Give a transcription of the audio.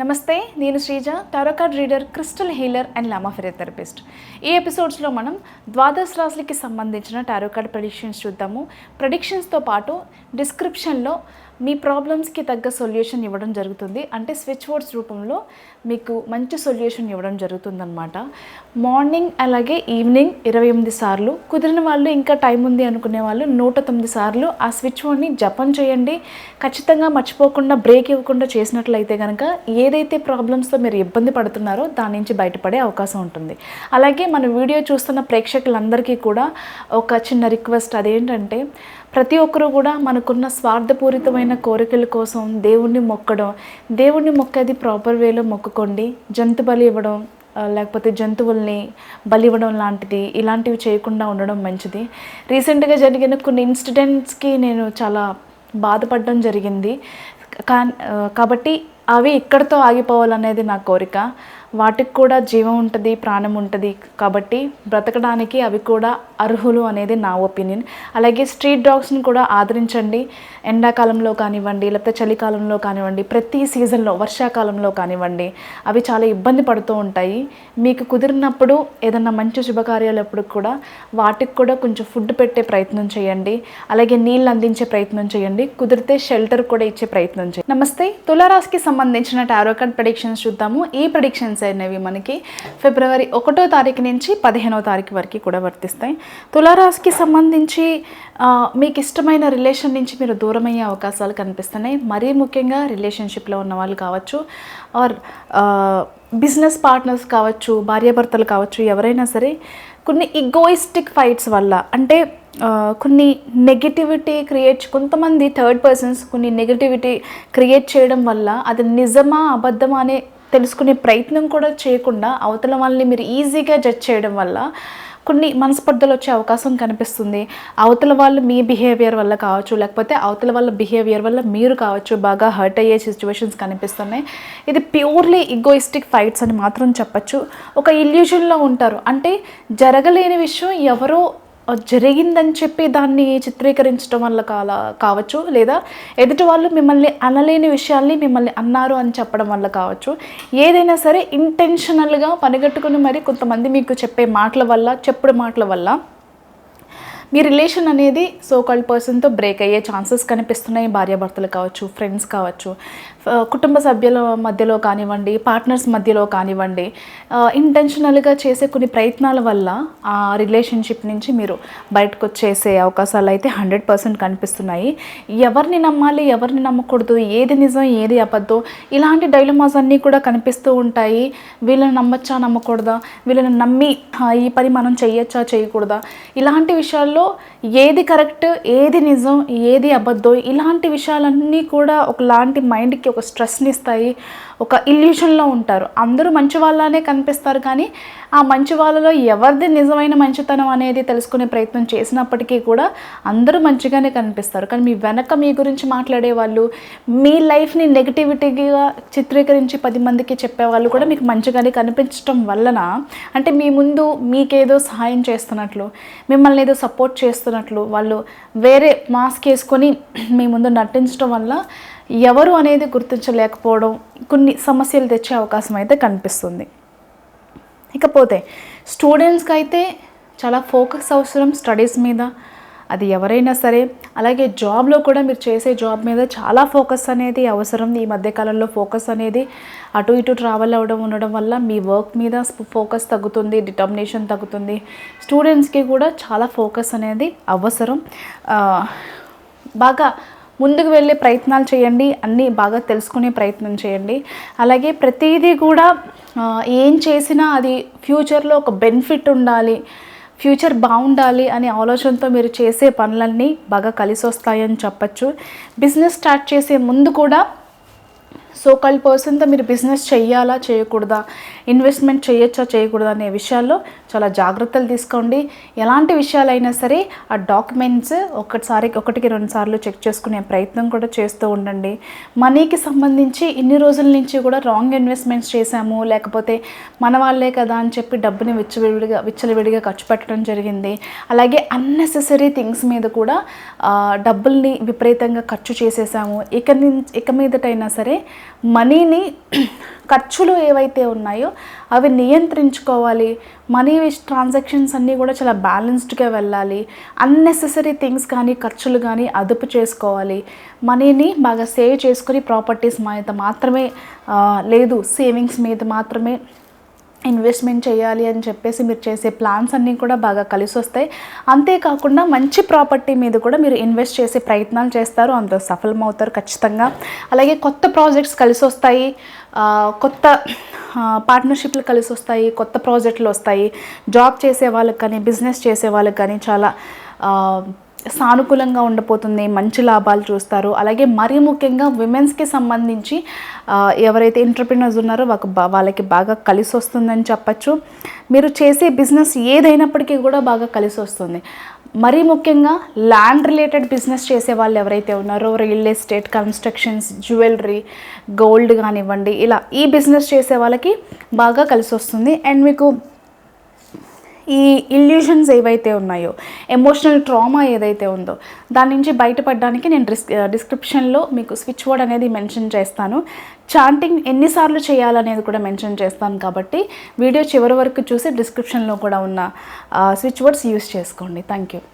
నమస్తే, నేను Sreeja, tarot card reader, crystal healer and lama physiotherapist. ఈ ఎపిసోడ్స్లో మనం ద్వాదశ రాశులకి సంబంధించిన టారో కార్డ్ ప్రెడిక్షన్స్ చూద్దాము. ప్రెడిక్షన్స్తో పాటు డిస్క్రిప్షన్లో మీ ప్రాబ్లమ్స్కి తగ్గ సొల్యూషన్ ఇవ్వడం జరుగుతుంది. అంటే స్విచ్ వర్డ్స్ రూపంలో మీకు మంచి సొల్యూషన్ ఇవ్వడం జరుగుతుందన్నమాట. మార్నింగ్ అలాగే ఈవినింగ్ 28 సార్లు, కుదిరిన వాళ్ళు ఇంకా టైం ఉంది అనుకునే వాళ్ళు 109 సార్లు ఆ స్విచ్ వర్డ్ని జపం చేయండి. ఖచ్చితంగా మర్చిపోకుండా బ్రేక్ ఇవ్వకుండా చేసినట్లయితే కనుక ఏదైతే ప్రాబ్లమ్స్తో మీరు ఇబ్బంది పడుతున్నారో దాని నుంచి బయటపడే అవకాశం ఉంటుంది. అలాగే మన వీడియో చూస్తున్న ప్రేక్షకులందరికీ కూడా ఒక చిన్న రిక్వెస్ట్, అదేంటంటే ప్రతి ఒక్కరూ కూడా మనకున్న స్వార్థపూరితమైన కోరికల కోసం దేవుణ్ణి మొక్కడం, దేవుణ్ణి మొక్కేది ప్రాపర్ వేలో మొక్కుకోండి. జంతు బలి ఇవ్వడం, లేకపోతే జంతువుల్ని బలి ఇవ్వడం ఇలాంటివి చేయకుండా ఉండడం మంచిది. రీసెంట్గా జరిగిన కొన్ని ఇన్సిడెంట్స్కి నేను చాలా బాధపడడం జరిగింది. కాబట్టి అవి ఇక్కడితో ఆగిపోవాలనేది నా కోరిక. వాటికి కూడా జీవం ఉంటుంది, ప్రాణం ఉంటుంది. కాబట్టి బ్రతకడానికి అవి కూడా అర్హులు అనేది నా ఒపీనియన్. అలాగే స్ట్రీట్ డాగ్స్ని కూడా ఆదరించండి. ఎండాకాలంలో కానివ్వండి, లేకపోతే చలికాలంలో కానివ్వండి, ప్రతి సీజన్లో, వర్షాకాలంలో కానివ్వండి, అవి చాలా ఇబ్బంది పడుతూ ఉంటాయి. మీకు కుదిరినప్పుడు ఏదన్నా మంచి శుభకార్యాలప్పుడు కూడా వాటికి కూడా కొంచెం ఫుడ్ పెట్టే ప్రయత్నం చేయండి. అలాగే నీళ్ళు అందించే ప్రయత్నం చేయండి. కుదిరితే షెల్టర్ కూడా ఇచ్చే ప్రయత్నం చేయండి. నమస్తే, తులారాశికి సంబంధించిన టారో కార్డ్ ప్రెడిక్షన్స్ చూద్దాము. ఈ ప్రెడిక్షన్స్ అనేవి మనకి ఫిబ్రవరి 1వ తారీఖు నుంచి 15వ తారీఖు వరకు కూడా వర్తిస్తాయి. తులారాశికి సంబంధించి మీకు ఇష్టమైన రిలేషన్ నుంచి మీరు దూరం అయ్యే అవకాశాలు కనిపిస్తున్నాయి. మరీ ముఖ్యంగా రిలేషన్షిప్లో ఉన్న వాళ్ళు కావచ్చు, ఆర్ బిజినెస్ పార్ట్నర్స్ కావచ్చు, భార్యాభర్తలు కావచ్చు, ఎవరైనా సరే కొన్ని ఈగోయిస్టిక్ ఫైట్స్ వల్ల, అంటే కొన్ని నెగిటివిటీ కొంతమంది థర్డ్ పర్సన్స్ కొన్ని నెగిటివిటీ క్రియేట్ చేయడం వల్ల అది నిజమా అబద్ధమా అనే తెలుసుకునే ప్రయత్నం కూడా చేయకుండా అవతల వాళ్ళని మీరు ఈజీగా జడ్జ్ చేయడం వల్ల కొన్ని మనస్పర్ధలు వచ్చే అవకాశం కనిపిస్తుంది. అవతల వాళ్ళు మీ బిహేవియర్ వల్ల కావచ్చు, లేకపోతే అవతల వాళ్ళ బిహేవియర్ వల్ల మీరు కావచ్చు బాగా హర్ట్ అయ్యే సిచ్యువేషన్స్ కనిపిస్తున్నాయి. ఇది ప్యూర్లీ ఈగోయిస్టిక్ ఫైట్స్ అని మాత్రం చెప్పచ్చు. ఒక ఇల్యూజన్లో ఉంటారు. అంటే జరగలేని విషయం ఎవరో జరిగిందని చెప్పి దాన్ని చిత్రీకరించడం వల్ల కావచ్చు, లేదా ఎదుటి వాళ్ళు మిమ్మల్ని అనలేని విషయాల్ని మిమ్మల్ని అన్నారు అని చెప్పడం వల్ల కావచ్చు. ఏదైనా సరే ఇంటెన్షనల్గా పనిగట్టుకుని మరి కొంతమంది మీకు చెప్పే చెప్పుడు మాటల వల్ల మీ రిలేషన్ అనేది సోకాల్డ్ పర్సన్తో బ్రేక్ అయ్యే ఛాన్సెస్ కనిపిస్తున్నాయి. భార్యాభర్తలు కావచ్చు, ఫ్రెండ్స్ కావచ్చు, కుటుంబ సభ్యుల మధ్యలో కానివ్వండి, పార్ట్నర్స్ మధ్యలో కానివ్వండి, ఇంటెన్షనల్గా చేసే కొన్ని ప్రయత్నాల వల్ల ఆ రిలేషన్షిప్ నుంచి మీరు బయటకు వచ్చేసే అవకాశాలు అయితే 100% కనిపిస్తున్నాయి. ఎవరిని నమ్మాలి, ఎవరిని నమ్మకూడదు, ఏది నిజం, ఏది అబద్ధం, ఇలాంటి డైలమాస్ అన్నీ కూడా కనిపిస్తూ ఉంటాయి. వీళ్ళని నమ్మచ్చా, నమ్మకూడదా, వీళ్ళని నమ్మి ఈ పని మనం చేయొచ్చా, చేయకూడదా, ఇలాంటి విషయాల్లో ఏది కరెక్ట్, ఏది నిజం, ఏది అబద్ధం, ఇలాంటి విషయాలన్నీ కూడా ఒకలాంటి మైండ్కి ఒక స్ట్రెస్ని ఇస్తాయి. ఒక ఇల్యూషన్లో ఉంటారు. అందరూ మంచి వాళ్ళనే కనిపిస్తారు, కానీ ఆ మంచి వాళ్ళలో ఎవరిది నిజమైన మంచితనం అనేది తెలుసుకునే ప్రయత్నం చేసినప్పటికీ కూడా అందరూ మంచిగానే కనిపిస్తారు. కానీ మీ వెనక మీ గురించి మాట్లాడే వాళ్ళు, మీ లైఫ్ని నెగిటివిటీగా చిత్రీకరించి 10 మందికి చెప్పేవాళ్ళు కూడా మీకు మంచిగానే కనిపించడం వలన, అంటే మీ ముందు మీకేదో సహాయం చేస్తున్నట్లు, మిమ్మల్ని ఏదో సపోర్ట్ చేస్తున్నట్లు వాళ్ళు వేరే మాస్క్ వేసుకొని మీ ముందు నటించడం వల్ల ఎవరు అనేది గుర్తించలేకపోవడం కొన్ని సమస్యలు తెచ్చే అవకాశం అయితే కనిపిస్తుంది. ఇకపోతే స్టూడెంట్స్కి అయితే చాలా ఫోకస్ అవసరం స్టడీస్ మీద, అది ఎవరైనా సరే. అలాగే జాబ్లో కూడా మీరు చేసే జాబ్ మీద చాలా ఫోకస్ అనేది అవసరం. ఈ మధ్యకాలంలో ఫోకస్ అనేది అటు ఇటు ట్రావెల్ ఉండడం వల్ల మీ వర్క్ మీద ఫోకస్ తగ్గుతుంది, డిటర్మినేషన్ తగ్గుతుంది. స్టూడెంట్స్కి కూడా చాలా ఫోకస్ అనేది అవసరం. బాగా ముందుకు వెళ్ళే ప్రయత్నాలు చేయండి, అన్నీ బాగా తెలుసుకునే ప్రయత్నం చేయండి. అలాగే ప్రతిదీ కూడా ఏం చేసినా అది ఫ్యూచర్లో ఒక బెనిఫిట్ ఉండాలి, ఫ్యూచర్ బాగుండాలి అనే ఆలోచనతో మీరు చేసే పనులన్నీ బాగా కలిసి వస్తాయని చెప్పచ్చు. బిజినెస్ స్టార్ట్ చేసే ముందు కూడా సోకాల్డ్ పర్సన్తో మీరు బిజినెస్ చేయాలా, చేయకూడదా, ఇన్వెస్ట్మెంట్ చేయొచ్చా, చేయకూడదా అనే విషయాల్లో చాలా జాగ్రత్తలు తీసుకోండి. ఎలాంటి విషయాలైనా సరే ఆ డాక్యుమెంట్స్ ఒకటికి 2 సార్లు చెక్ చేసుకునే ప్రయత్నం కూడా చేస్తూ ఉండండి. మనీకి సంబంధించి ఇన్ని రోజుల నుంచి కూడా రాంగ్ ఇన్వెస్ట్మెంట్స్ చేశాము, లేకపోతే మన వాళ్ళే కదా అని చెప్పి డబ్బుని విచ్చలవిడిగా ఖర్చు పెట్టడం జరిగింది. అలాగే అన్నెసెసరీ థింగ్స్ మీద కూడా డబ్బుల్ని విపరీతంగా ఖర్చు చేసేసాము. ఇక మీదటైనా సరే మనీని ఖర్చులు ఏవైతే ఉన్నాయో అవి నియంత్రించుకోవాలి. మనీ ట్రాన్సాక్షన్స్ అన్నీ కూడా చాలా బ్యాలెన్స్డ్గా వెళ్ళాలి. అన్నెసెసరీ థింగ్స్ కానీ ఖర్చులు కానీ అదుపు చేసుకోవాలి. మనీని బాగా సేవ్ చేసుకొని ప్రాపర్టీస్ మీద మాత్రమే లేదు సేవింగ్స్ మీద మాత్రమే ఇన్వెస్ట్మెంట్ చేయాలి అని చెప్పేసి మీరు చేసే ప్లాన్స్ అన్నీ కూడా బాగా కలిసి వస్తాయి. అంతేకాకుండా మంచి ప్రాపర్టీ మీద కూడా మీరు ఇన్వెస్ట్ చేసే ప్రయత్నాలు చేస్తారు, అందులో సఫలమవుతారు ఖచ్చితంగా. అలాగే కొత్త ప్రాజెక్ట్స్ కలిసి వస్తాయి, కొత్త పార్ట్నర్షిప్లు కలిసి వస్తాయి, కొత్త ప్రాజెక్టులు వస్తాయి. జాబ్ చేసే వాళ్ళకి కానీ బిజినెస్ చేసే వాళ్ళకి కానీ చాలా సానుకూలంగా ఉండబోతుంది, మంచి లాభాలు చూస్తారు. అలాగే మరీ ముఖ్యంగా విమెన్స్కి సంబంధించి ఎవరైతే ఎంటర్‌ప్రెన్యూర్స్ ఉన్నారో వాళ్ళకి బాగా కలిసి వస్తుందని చెప్పచ్చు. మీరు చేసే బిజినెస్ ఏదైనప్పటికీ కూడా బాగా కలిసి వస్తుంది. మరీ ముఖ్యంగా ల్యాండ్ రిలేటెడ్ బిజినెస్ చేసే వాళ్ళు ఎవరైతే ఉన్నారో real estate, constructions, jewellery, gold కానివ్వండి, ఇలా ఈ బిజినెస్ చేసే వాళ్ళకి బాగా కలిసి వస్తుంది. అండ్ మీకు ఈ ఇల్యూషన్స్ ఏవైతే ఉన్నాయో, ఎమోషనల్ ట్రామా ఏదైతే ఉందో దాని నుంచి బయటపడడానికి నేను డిస్క్రిప్షన్లో మీకు స్విచ్ వర్డ్ అనేది మెన్షన్ చేస్తాను. చాంటింగ్ ఎన్నిసార్లు చేయాలనేది కూడా మెన్షన్ చేస్తాను కాబట్టి వీడియో చివరి వరకు చూసి డిస్క్రిప్షన్లో కూడా ఉన్న స్విచ్ వర్డ్స్ యూస్ చేసుకోండి. Thank you.